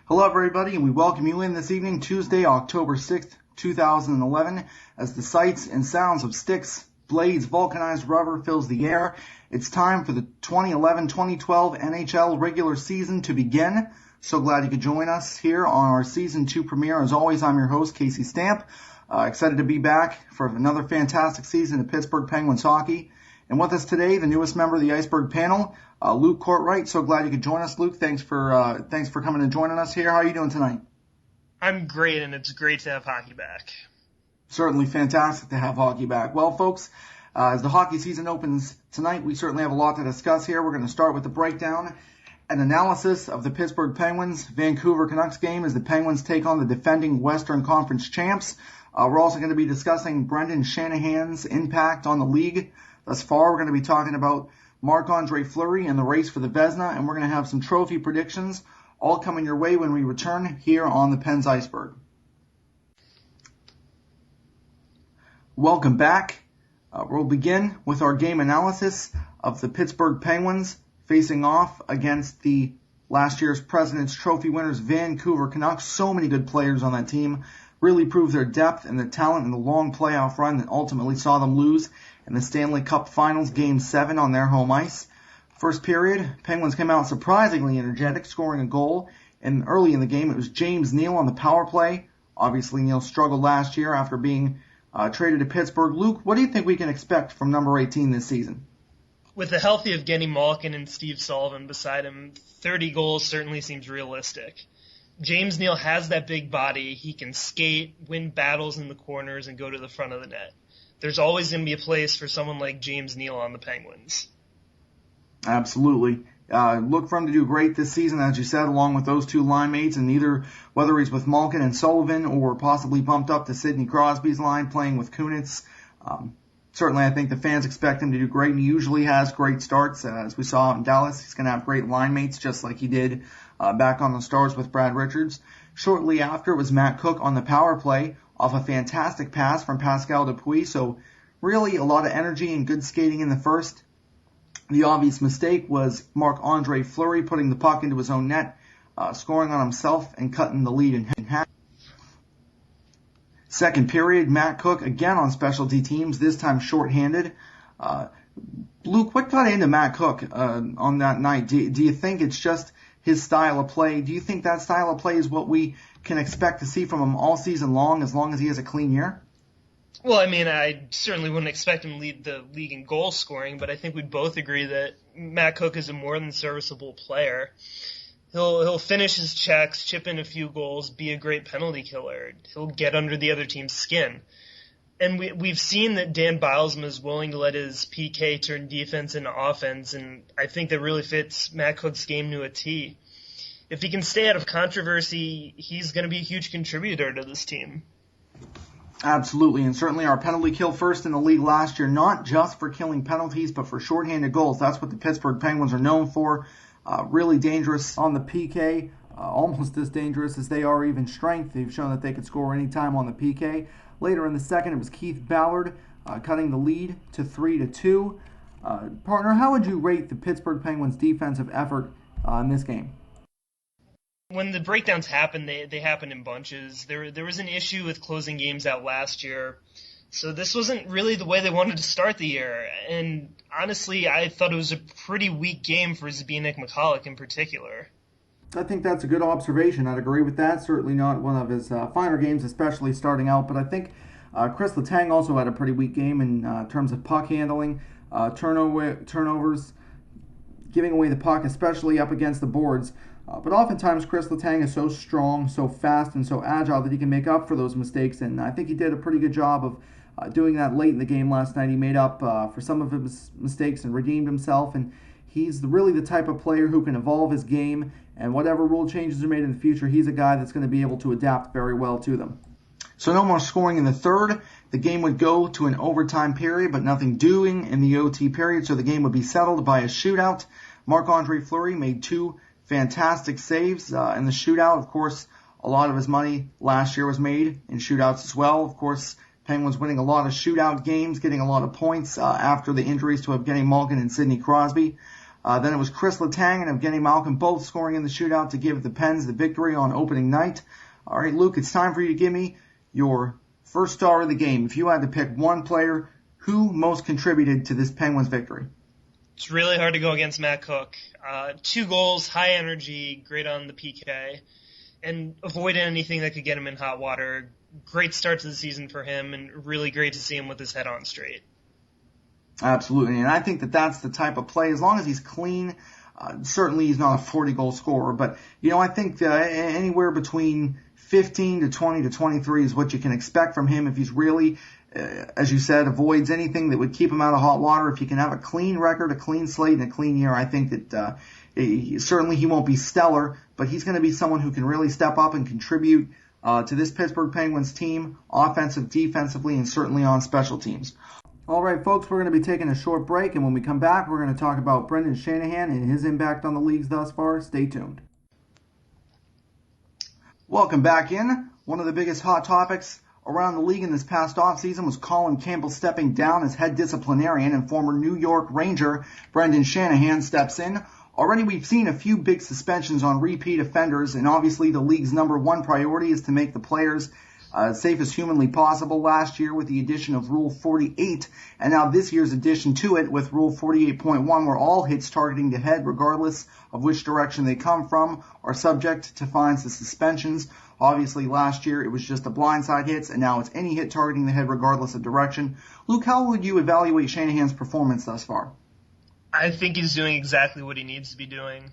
Hello, everybody, and we welcome you in this evening, Tuesday, October 6th, 2011, as the sights and sounds of sticks, blades, vulcanized rubber fills the air. It's time for the 2011-2012 NHL regular season to begin. So glad you could join us here on our Season 2 premiere. As always, I'm your host, Casey Stamp. Excited to be back for another fantastic season of Pittsburgh Penguins hockey. And with us today, the newest member of the Iceberg panel, Luke Courtwright. So glad you could join us, Luke. Thanks for coming and joining us here. How are you doing tonight? I'm great, and it's great to have hockey back. Certainly fantastic to have hockey back. Well, folks, as the hockey season opens tonight, we certainly have a lot to discuss here. We're going to start with the breakdown and analysis of the Pittsburgh Penguins Vancouver Canucks game as the Penguins take on the defending Western Conference champs. We're also going to be discussing Brendan Shanahan's impact on the league thus far. We're going to be talking about Marc-Andre Fleury and the race for the Vezina, and we're going to have some trophy predictions all coming your way when we return here on the Pens Iceberg. Welcome back. We'll begin with our game analysis of the Pittsburgh Penguins facing off against the last year's President's Trophy winners Vancouver Canucks. So many good players on that team. Really proved their depth and their talent in the long playoff run that ultimately saw them lose in the Stanley Cup Finals Game 7 on their home ice. First period, Penguins came out surprisingly energetic, scoring a goal. And early in the game, it was James Neal on the power play. Obviously, Neal struggled last year after being traded to Pittsburgh. Luke, what do you think we can expect from number 18 this season? With the healthy Evgeny Malkin and Steve Sullivan beside him, 30 goals certainly seems realistic. James Neal has that big body. He can skate, win battles in the corners, and go to the front of the net. There's always going to be a place for someone like James Neal on the Penguins. Absolutely. Look for him to do great this season, as you said, along with those two line mates, and either whether he's with Malkin and Sullivan or possibly bumped up to Sidney Crosby's line playing with Kunitz. Certainly, I think the fans expect him to do great, and he usually has great starts. As we saw in Dallas, he's going to have great line mates, just like he did back on the Stars with Brad Richards. Shortly after, it was Matt Cooke on the power play off a fantastic pass from Pascal Dupuis. So really a lot of energy and good skating in the first. The obvious mistake was Marc-Andre Fleury putting the puck into his own net, scoring on himself and cutting the lead in half. Second period, Matt Cooke again on specialty teams, this time shorthanded. Luke, what got into Matt Cooke on that night? Do you think it's just his style of play? Do you think that style of play is what we can expect to see from him all season long as he has a clean year? Well, I mean, I certainly wouldn't expect him to lead the league in goal scoring, but I think we'd both agree that Matt Cooke is a more than serviceable player. He'll finish his checks, chip in a few goals, be a great penalty killer. He'll get under the other team's skin. And we've seen that Dan Bilesma is willing to let his PK turn defense into offense, and I think that really fits Matt Cooke's game to a T. If he can stay out of controversy, he's going to be a huge contributor to this team. Absolutely, and certainly our penalty kill first in the league last year, not just for killing penalties, but for shorthanded goals. That's what the Pittsburgh Penguins are known for. Really dangerous on the PK, almost as dangerous as they are even strength. They've shown that they could score any time on the PK. Later in the second, it was Keith Ballard cutting the lead to 3-2. Partner, how would you rate the Pittsburgh Penguins' defensive effort in this game? When the breakdowns happen, they happen in bunches. There was an issue with closing games out last year, so this wasn't really the way they wanted to start the year. And honestly, I thought it was a pretty weak game for Zbigniew Michalek in particular. I think that's a good observation. I'd agree with that. Certainly not one of his finer games, especially starting out. But I think Chris Letang also had a pretty weak game in terms of puck handling, turnovers, giving away the puck, especially up against the boards. But oftentimes Chris Letang is so strong, so fast, and so agile that he can make up for those mistakes. And I think he did a pretty good job of doing that late in the game last night. He made up for some of his mistakes and redeemed himself. And he's really the type of player who can evolve his game. And whatever rule changes are made in the future, he's a guy that's going to be able to adapt very well to them. So no more scoring in the third. The game would go to an overtime period, but nothing doing in the OT period. So the game would be settled by a shootout. Marc-Andre Fleury made two fantastic saves in the shootout. Of course, a lot of his money last year was made in shootouts as well. Of course, Penguins winning a lot of shootout games, getting a lot of points after the injuries to Evgeny Malkin and Sidney Crosby. Then it was Chris Letang and Evgeny Malkin both scoring in the shootout to give the Pens the victory on opening night. All right, Luke, it's time for you to give me your first star of the game. If you had to pick one player, who most contributed to this Penguins victory? It's really hard to go against Matt Cook. 2 goals, high energy, great on the PK, and avoid anything that could get him in hot water. Great start to the season for him, and really great to see him with his head on straight. Absolutely, and I think that that's the type of play. As long as he's clean, certainly he's not a 40-goal scorer, but, I think anywhere between 15 to 20 to 23 is what you can expect from him if he's really, as you said, avoids anything that would keep him out of hot water. If he can have a clean record, a clean slate, and a clean year, I think that certainly he won't be stellar, but he's going to be someone who can really step up and contribute to this Pittsburgh Penguins team, offensive, defensively, and certainly on special teams. All right, folks, we're going to be taking a short break, and when we come back, we're going to talk about Brendan Shanahan and his impact on the leagues thus far. Stay tuned. Welcome back in. One of the biggest hot topics around the league in this past offseason was Colin Campbell stepping down as head disciplinarian, and former New York Ranger Brendan Shanahan steps in. Already we've seen a few big suspensions on repeat offenders, and obviously the league's number one priority is to make the players safe as humanly possible. Last year with the addition of Rule 48, and now this year's addition to it with Rule 48.1, where all hits targeting the head, regardless of which direction they come from, are subject to fines and suspensions. Obviously last year it was just the blindside hits, and now it's any hit targeting the head regardless of direction. Luke, how would you evaluate Shanahan's performance thus far? I think he's doing exactly what he needs to be doing.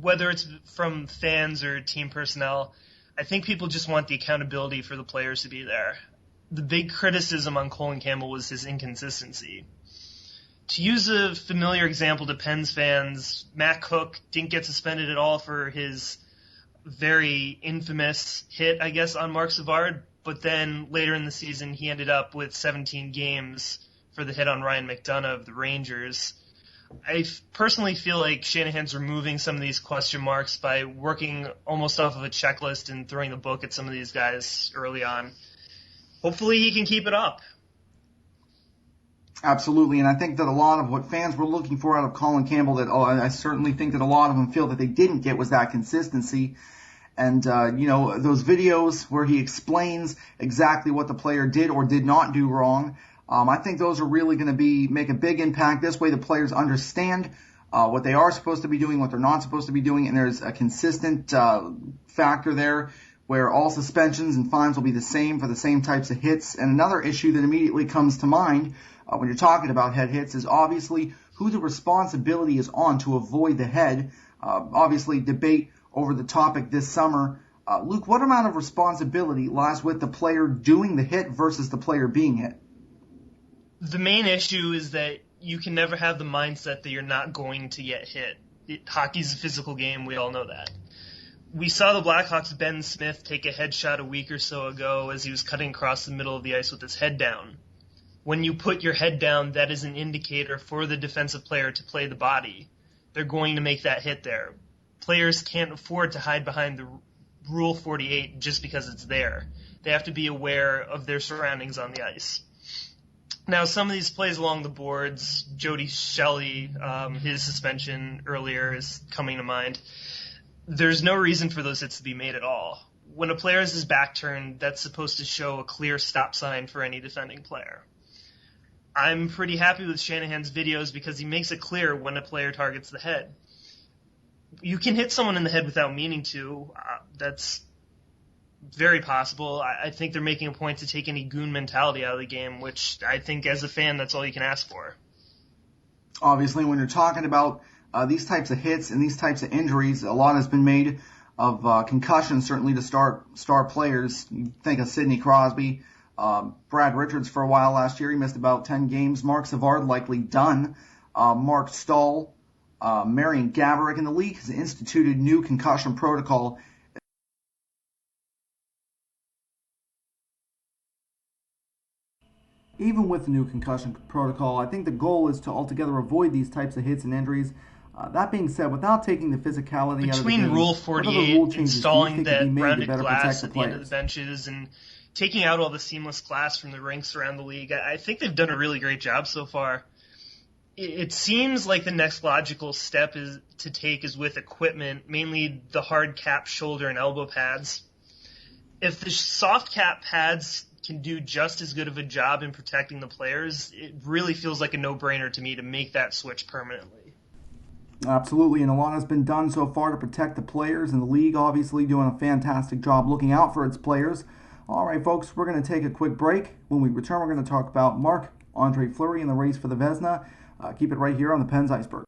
Whether it's from fans or team personnel, I think people just want the accountability for the players to be there. The big criticism on Colin Campbell was his inconsistency. To use a familiar example to Pens fans, Matt Cook didn't get suspended at all for his very infamous hit, I guess, on Marc Savard, but then later in the season he ended up with 17 games for the hit on Ryan McDonough of the Rangers. I personally feel like Shanahan's removing some of these question marks by working almost off of a checklist and throwing the book at some of these guys early on. Hopefully he can keep it up. Absolutely, and I think that a lot of what fans were looking for out of Colin Campbell, I certainly think that a lot of them feel that they didn't get, was that consistency. And, those videos where he explains exactly what the player did or did not do wrong, I think those are really going to make a big impact. This way the players understand what they are supposed to be doing, what they're not supposed to be doing, and there's a consistent factor there where all suspensions and fines will be the same for the same types of hits. And another issue that immediately comes to mind when you're talking about head hits is obviously who the responsibility is on to avoid the head. Obviously debate over the topic this summer. Luke, what amount of responsibility lies with the player doing the hit versus the player being hit? The main issue is that you can never have the mindset that you're not going to get hit. Hockey's a physical game, we all know that. We saw the Blackhawks' Ben Smith take a headshot a week or so ago as he was cutting across the middle of the ice with his head down. When you put your head down, that is an indicator for the defensive player to play the body. They're going to make that hit there. Players can't afford to hide behind the Rule 48 just because it's there. They have to be aware of their surroundings on the ice. Now, some of these plays along the boards, Jody Shelley, his suspension earlier is coming to mind. There's no reason for those hits to be made at all. When a player has his back turned, that's supposed to show a clear stop sign for any defending player. I'm pretty happy with Shanahan's videos because he makes it clear when a player targets the head. You can hit someone in the head without meaning to. That's very possible. I think they're making a point to take any goon mentality out of the game, which I think as a fan, that's all you can ask for. Obviously, when you're talking about these types of hits and these types of injuries, a lot has been made of concussions, certainly to star players. You think of Sidney Crosby, Brad Richards for a while last year. He missed about 10 games. Marc Savard likely done. Mark Stahl, Marian Gaborik, and the league has instituted new concussion protocol. Even with the new concussion protocol, I think the goal is to altogether avoid these types of hits and injuries. That being said, without taking the physicality out of the game, between Rule 48, installing that rounded glass at the end of the benches, and taking out all the seamless glass from the rinks around the league, I think they've done a really great job so far. It seems like the next logical step to take is with equipment, mainly the hard cap shoulder and elbow pads. If the soft cap pads can do just as good of a job in protecting the players, it really feels like a no-brainer to me to make that switch permanently. Absolutely, and a lot has been done so far to protect the players, and the league obviously doing a fantastic job looking out for its players. All right, folks, we're going to take a quick break. When we return, we're going to talk about Marc-Andre Fleury in the race for the Vezina. Keep it right here on the Pens Iceberg.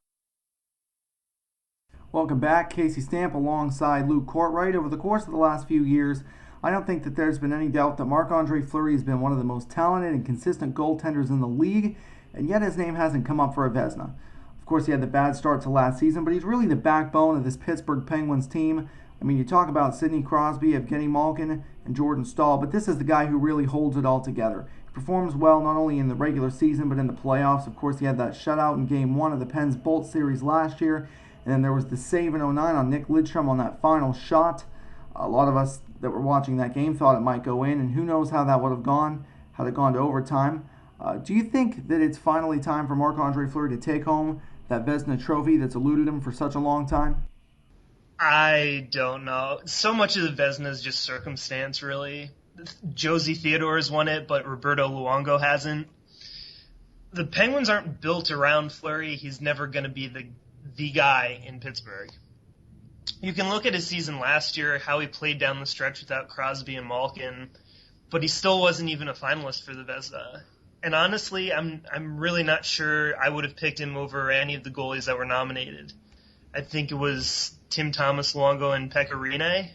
Welcome back. Casey Stamp alongside Luke Courtwright. Over the course of the last few years, I don't think that there's been any doubt that Marc-Andre Fleury has been one of the most talented and consistent goaltenders in the league, and yet his name hasn't come up for a Vezina. Of course, he had the bad start to last season, but he's really the backbone of this Pittsburgh Penguins team. I mean, you talk about Sidney Crosby, Evgeny Malkin, and Jordan Staal, but this is the guy who really holds it all together. He performs well not only in the regular season, but in the playoffs. Of course, he had that shutout in Game 1 of the Pens Bolt series last year, and then there was the save in 09 on Nick Lidstrom on that final shot. A lot of us that were watching that game thought it might go in, and who knows how that would have gone had it gone to overtime. Do you think that it's finally time for Marc-Andre Fleury to take home that Vezina trophy that's eluded him for such a long time? I don't know. So much of the Vezina is just circumstance, really. Josie Theodore has won it, but Roberto Luongo hasn't. The Penguins aren't built around Fleury. He's never going to be the guy in Pittsburgh. You can look at his season last year, how he played down the stretch without Crosby and Malkin, but he still wasn't even a finalist for the Vezina. And honestly, I'm really not sure I would have picked him over any of the goalies that were nominated. I think it was Tim Thomas, Luongo, and Pekka Rinne.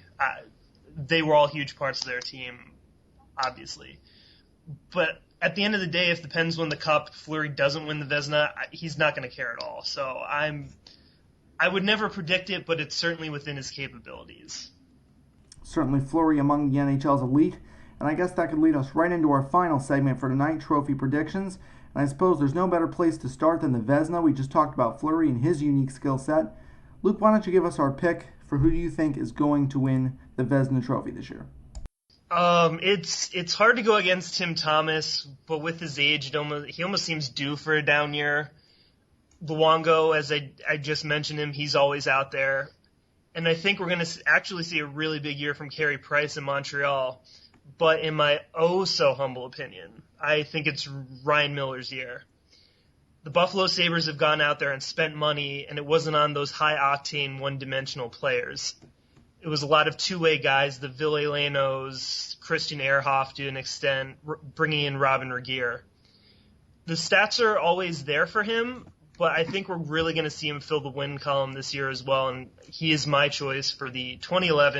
They were all huge parts of their team, obviously. But at the end of the day, if the Pens win the Cup, Fleury doesn't win the Vezina, he's not going to care at all. So I would never predict it, but it's certainly within his capabilities. Certainly Fleury among the NHL's elite. And I guess that could lead us right into our final segment for tonight, trophy predictions. And I suppose there's no better place to start than the Vezina. We just talked about Fleury and his unique skill set. Luke, why don't you give us our pick for who do you think is going to win the Vezina trophy this year? It's hard to go against Tim Thomas, but with his age, he almost seems due for a down year. Luongo, as I just mentioned him, he's always out there. And I think we're going to actually see a really big year from Carey Price in Montreal. But in my oh-so-humble opinion, I think it's Ryan Miller's year. The Buffalo Sabres have gone out there and spent money, and it wasn't on those high-octane, one-dimensional players. It was a lot of two-way guys, the Ville Lenos, Christian Ehrhoff to an extent, bringing in Robin Regehr. The stats are always there for him, but I think we're really going to see him fill the win column this year as well, and he is my choice for the 2011